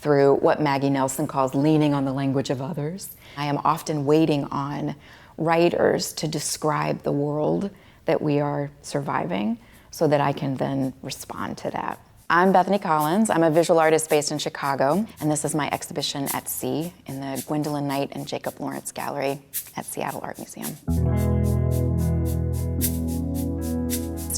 through what Maggie Nelson calls leaning on the language of others. I am often waiting on writers to describe the world that we are surviving so that I can then respond to that. I'm Bethany Collins. I'm a visual artist based in Chicago, and this is my exhibition at Sea in the Gwendolyn Knight and Jacob Lawrence Gallery at Seattle Art Museum.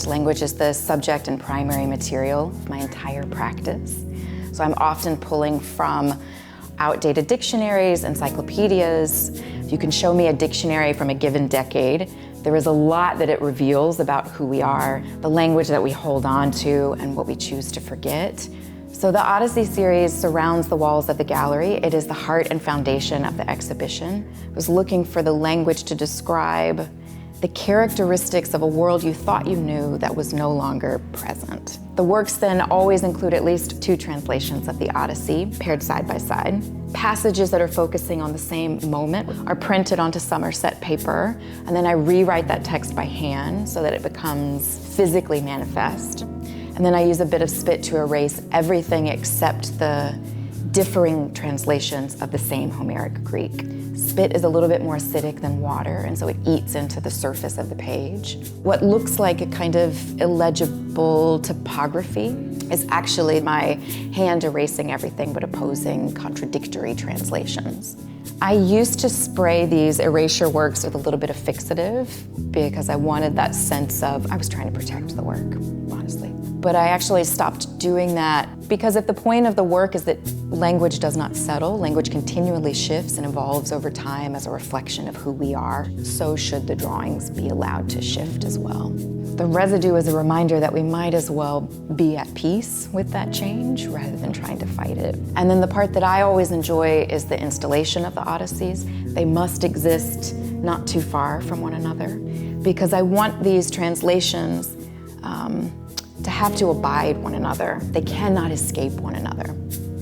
Language is the subject and primary material of my entire practice. So I'm often pulling from outdated dictionaries, encyclopedias. If you can show me a dictionary from a given decade, there is a lot that it reveals about who we are, the language that we hold on to, and what we choose to forget. So the Odyssey series surrounds the walls of the gallery. It is the heart and foundation of the exhibition. I was looking for the language to describe the characteristics of a world you thought you knew that was no longer present. The works then always include at least 2 translations of the Odyssey, paired side by side. Passages that are focusing on the same moment are printed onto Somerset paper, and then I rewrite that text by hand so that it becomes physically manifest. And then I use a bit of spit to erase everything except the differing translations of the same Homeric Greek. Spit is a little bit more acidic than water, and so it eats into the surface of the page. What looks like a kind of illegible topography is actually my hand erasing everything but opposing contradictory translations. I used to spray these erasure works with a little bit of fixative because I wanted that sense of, I was trying to protect the work, honestly. But I actually stopped doing that because if the point of the work is that language does not settle, language continually shifts and evolves over time as a reflection of who we are, so should the drawings be allowed to shift as well. The residue is a reminder that we might as well be at peace with that change rather than trying to fight it. And then the part that I always enjoy is the installation of the Odysseys. They must exist not too far from one another because I want these translations to have to abide one another. They cannot escape one another.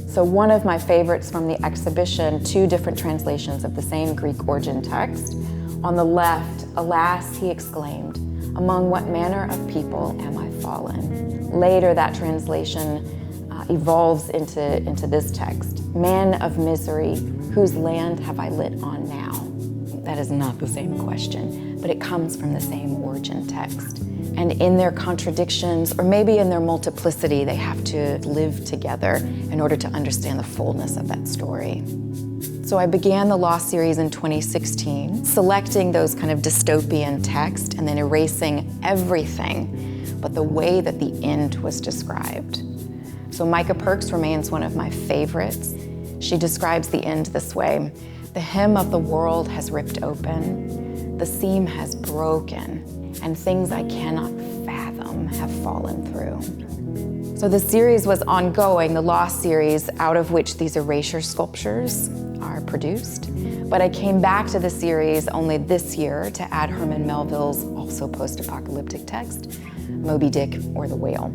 So one of my favorites from the exhibition, 2 different translations of the same Greek origin text. On the left, "Alas," he exclaimed, "among what manner of people am I fallen?" Later, that translation evolves into this text, "Man of misery, whose land have I lit on now?" That is not the same question, but it comes from the same origin text. And in their contradictions, or maybe in their multiplicity, they have to live together in order to understand the fullness of that story. So I began the Lost series in 2016, selecting those kind of dystopian text and then erasing everything but the way that the end was described. So Micah Perks remains one of my favorites. She describes the end this way: "The hem of the world has ripped open, the seam has broken, and things I cannot fathom have fallen through." So the series was ongoing, the Lost series, out of which these erasure sculptures are produced. But I came back to the series only this year to add Herman Melville's also post-apocalyptic text, Moby Dick or the Whale.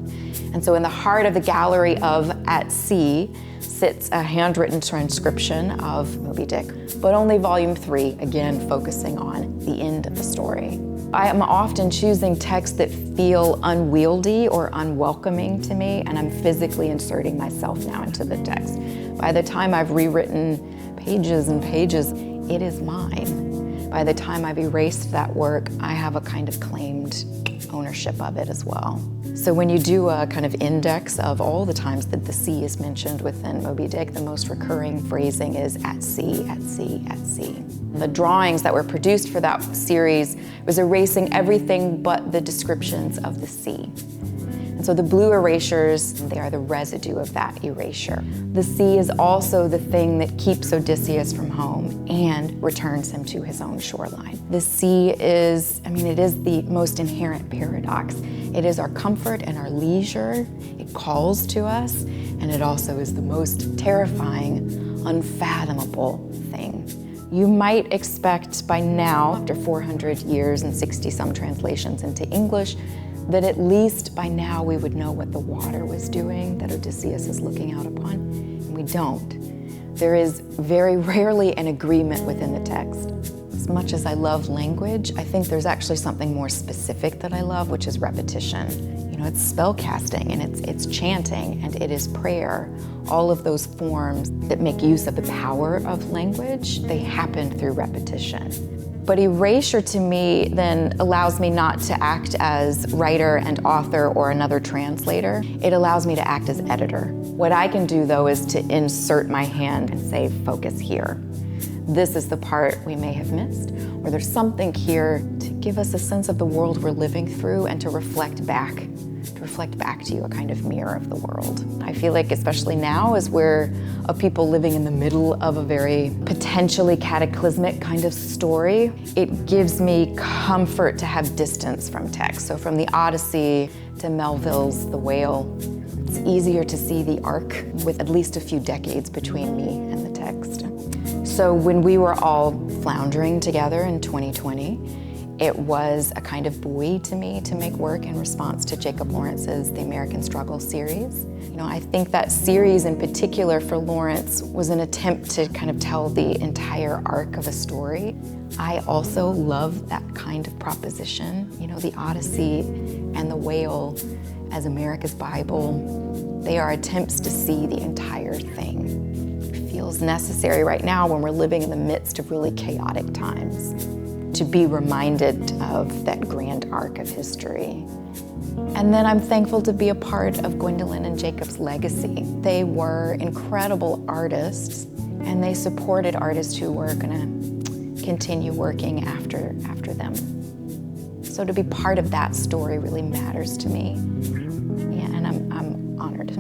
And so in the heart of the gallery of At Sea sits a handwritten transcription of Moby Dick, but only volume 3, again focusing on the end of the story. I am often choosing texts that feel unwieldy or unwelcoming to me, and I'm physically inserting myself now into the text. By the time I've rewritten pages and pages, it is mine. By the time I've erased that work, I have a kind of claimed ownership of it as well. So when you do a kind of index of all the times that the sea is mentioned within Moby Dick, the most recurring phrasing is "at sea, at sea, at sea." The drawings that were produced for that series was erasing everything but the descriptions of the sea. And so the blue erasures, they are the residue of that erasure. The sea is also the thing that keeps Odysseus from home and returns him to his own shoreline. The sea is, it is the most inherent paradox. It is our comfort and our leisure. It calls to us, and it also is the most terrifying, unfathomable thing. You might expect by now, after 400 years and 60-some translations into English, that at least by now we would know what the water was doing that Odysseus is looking out upon, and we don't. There is very rarely an agreement within the text. As much as I love language, I think there's actually something more specific that I love, which is repetition. You know, it's spell casting, and it's chanting, and it is prayer. All of those forms that make use of the power of language, they happen through repetition. But erasure to me then allows me not to act as writer and author or another translator. It allows me to act as editor. What I can do though is to insert my hand and say, focus here. This is the part we may have missed, or there's something here to give us a sense of the world we're living through and to reflect back to you, a kind of mirror of the world. I feel like, especially now, as we're a people living in the middle of a very potentially cataclysmic kind of story, it gives me comfort to have distance from text. So from the Odyssey to Melville's The Whale, it's easier to see the arc with at least a few decades between me and the text. So when we were all floundering together in 2020, it was a kind of buoy to me to make work in response to Jacob Lawrence's The American Struggle series. You know, I think that series in particular for Lawrence was an attempt to kind of tell the entire arc of a story. I also love that kind of proposition. You know, the Odyssey and The Whale as America's Bible, they are attempts to see the entire thing. It feels necessary right now when we're living in the midst of really chaotic times, to be reminded of that grand arc of history. And then I'm thankful to be a part of Gwendolyn and Jacob's legacy. They were incredible artists, and they supported artists who were gonna continue working after them. So to be part of that story really matters to me. Yeah, and I'm honored.